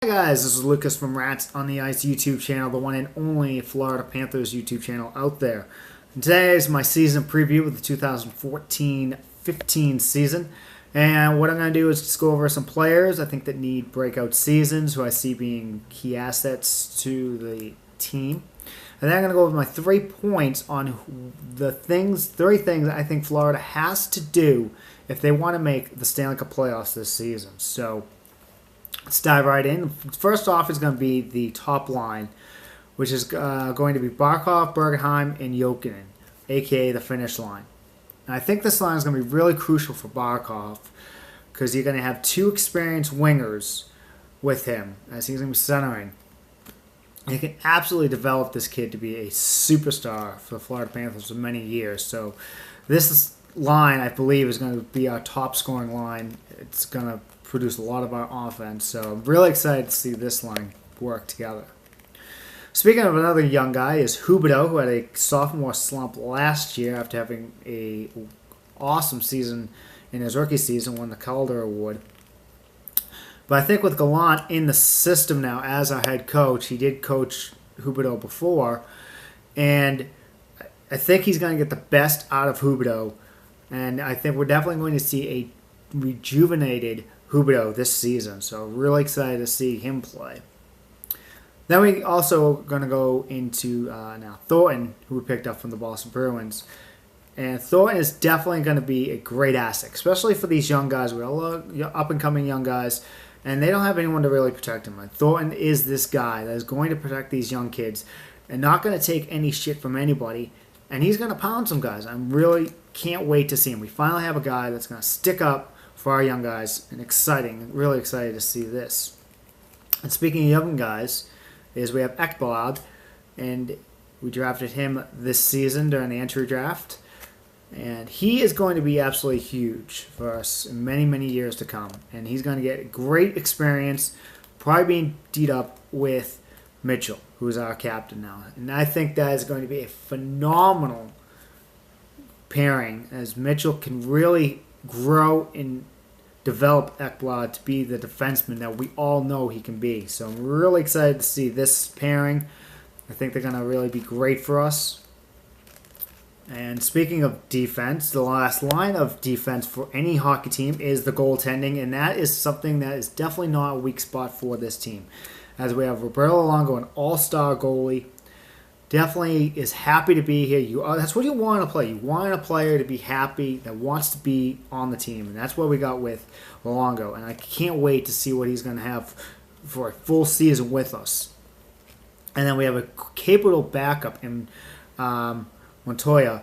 Hi guys, this is Lucas from Rats on the Ice YouTube channel, the one and only Florida Panthers YouTube channel out there. And today is my season preview of the 2014-15 season. And what I'm going to do is just go over some players I think that need breakout seasons, who I see being key assets to the team. And then I'm going to go over my 3 points on the three things I think Florida has to do if they want to make the Stanley Cup playoffs this season. So let's dive right in. First off is going to be the top line, which is going to be Barkov, Bergenheim, and Jokinen, a.k.a. the finish line. And I think this line is going to be really crucial for Barkov because you're going to have 2 experienced wingers with him as he's going to be centering. And he can absolutely develop this kid to be a superstar for the Florida Panthers for many years. So this line, I believe, is going to be our top scoring line. It's going to produce a lot of our offense. So I'm really excited to see this line work together. Speaking of another young guy is Huberdeau, who had a sophomore slump last year after having a awesome season in his rookie season, won the Calder Award. But I think with Gallant in the system now as our head coach, he did coach Huberdeau before, and I think he's going to get the best out of Huberdeau, and I think we're definitely going to see a rejuvenated Huberdeau this season. So really excited to see him play. Then we also going to go into now Thornton, who we picked up from the Boston Bruins. And Thornton is definitely going to be a great asset, especially for these young guys. We're all up-and-coming young guys, and they don't have anyone to really protect them. And Thornton is this guy that is going to protect these young kids and not going to take any shit from anybody. And he's going to pound some guys. I really can't wait to see him. We finally have a guy that's going to stick up for our young guys, and exciting, really excited to see this. And speaking of young guys, is we have Ekblad, and we drafted him this season during the entry draft. And he is going to be absolutely huge for us in many, many years to come. And he's going to get great experience, probably being teed up with Mitchell, who is our captain now. And I think that is going to be a phenomenal pairing, as Mitchell can really grow and develop Ekblad to be the defenseman that we all know he can be. So I'm really excited to see this pairing. I think they're going to really be great for us. And speaking of defense, the last line of defense for any hockey team is the goaltending, and that is something that is definitely not a weak spot for this team. As we have Roberto Luongo, an all-star goalie, definitely is happy to be here. That's what you want to play. You want a player to be happy, that wants to be on the team, and that's what we got with Luongo. And I can't wait to see what he's going to have for a full season with us. And then we have a capable backup in Montoya.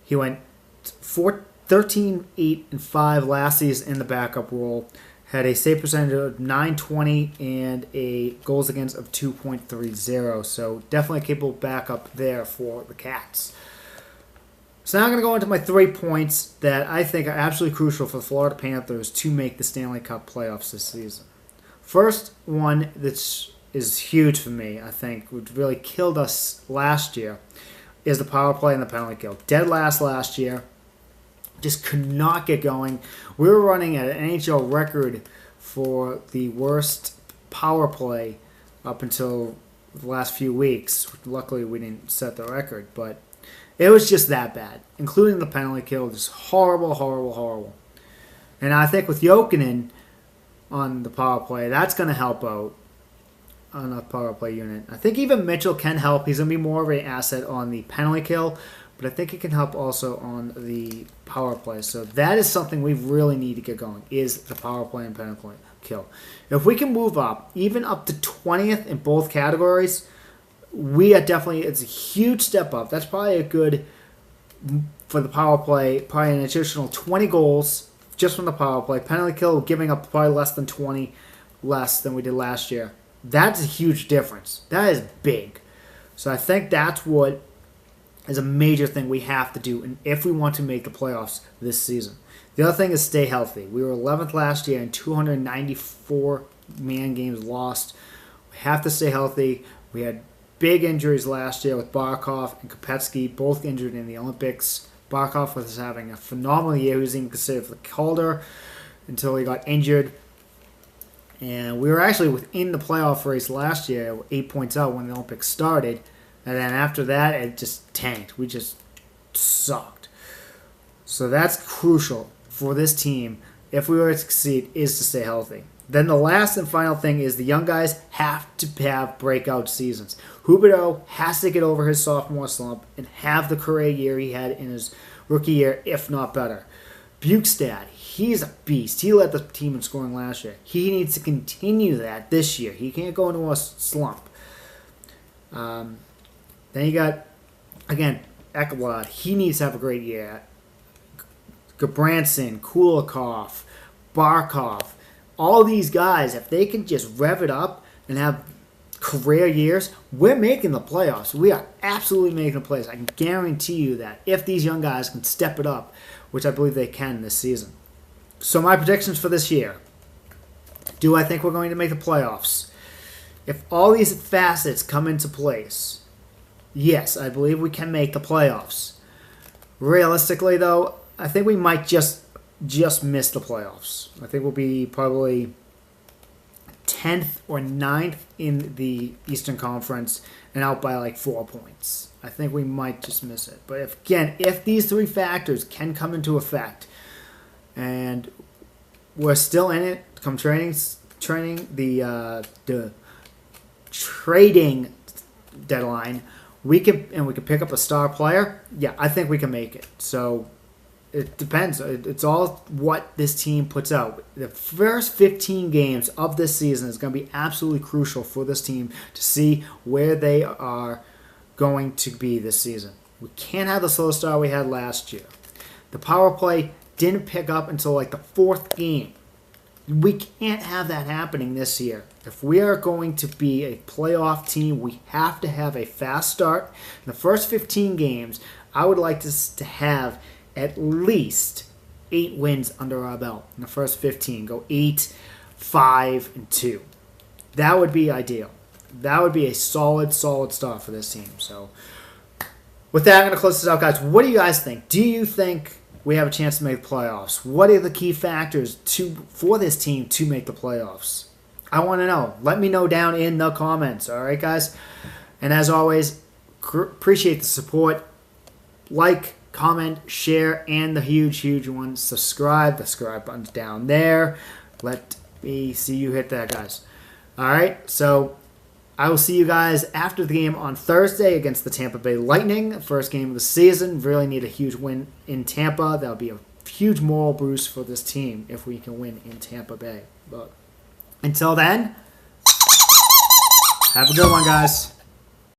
He went 13-8-5 last season in the backup role. Had a save percentage of .920 and a goals against of 2.30. So definitely a capable backup there for the Cats. So now I'm going to go into my 3 points that I think are absolutely crucial for the Florida Panthers to make the Stanley Cup playoffs this season. First one that is huge for me, I think, which really killed us last year, is the power play and the penalty kill. Dead last year. Just could not get going. We were running at an NHL record for the worst power play up until the last few weeks. Luckily, we didn't set the record, but it was just that bad, including the penalty kill. Just horrible, horrible, horrible. And I think with Jokinen on the power play, that's going to help out on a power play unit. I think even Mitchell can help. He's going to be more of an asset on the penalty kill, but I think it can help also on the power play. So that is something we really need to get going, is the power play and penalty kill. If we can move up, even up to 20th in both categories, it's a huge step up. That's probably a good, for the power play, probably an additional 20 goals just from the power play. Penalty kill, giving up probably less than 20 less than we did last year. That's a huge difference. That is big. So I think that's what is a major thing we have to do, and if we want to make the playoffs this season. The other thing is stay healthy. We were 11th last year in 294 man games lost. We have to stay healthy. We had big injuries last year with Barkov and Kopetsky, both injured in the Olympics. Barkov was having a phenomenal year. He was even considered for the Calder until he got injured. And we were actually within the playoff race last year, 8 points out when the Olympics started. And then after that, it just tanked. We just sucked. So that's crucial for this team, if we were to succeed, is to stay healthy. Then the last and final thing is the young guys have to have breakout seasons. Huberdeau has to get over his sophomore slump and have the career year he had in his rookie year, if not better. Bukestad, he's a beast. He led the team in scoring last year. He needs to continue that this year. He can't go into a slump. Then you got, again, Ekblad. He needs to have a great year. Gabranson, Kulikov, Barkov. All these guys, if they can just rev it up and have career years, we're making the playoffs. We are absolutely making the playoffs. I can guarantee you that if these young guys can step it up, which I believe they can this season. So my predictions for this year. Do I think we're going to make the playoffs? If all these facets come into place, yes, I believe we can make the playoffs. Realistically, though, I think we might just miss the playoffs. I think we'll be probably 10th or 9th in the Eastern Conference and out by like 4 points. I think we might just miss it. But if these three factors can come into effect and we're still in it come trading the trading deadline, we can pick up a star player. Yeah, I think we can make it. So it depends. It's all what this team puts out. The first 15 games of this season is going to be absolutely crucial for this team to see where they are going to be this season. We can't have the slow start we had last year. The power play didn't pick up until like the fourth game. We can't have that happening this year. If we are going to be a playoff team, we have to have a fast start. In the first 15 games, I would like to have at least 8 wins under our belt in the first 15. Go 8-5-2. That would be ideal. That would be a solid start for this team. So with that, I'm going to close this out, guys. What do you guys think? Do you think we have a chance to make the playoffs? What are the key factors for this team to make the playoffs? I want to know. Let me know down in the comments. All right, guys? And as always, appreciate the support. Like, comment, share, and the huge one, subscribe. The subscribe button's down there. Let me see you hit that, guys. All right, so I will see you guys after the game on Thursday against the Tampa Bay Lightning. First game of the season. Really need a huge win in Tampa. That'll be a huge moral boost for this team if we can win in Tampa Bay. But until then, have a good one, guys.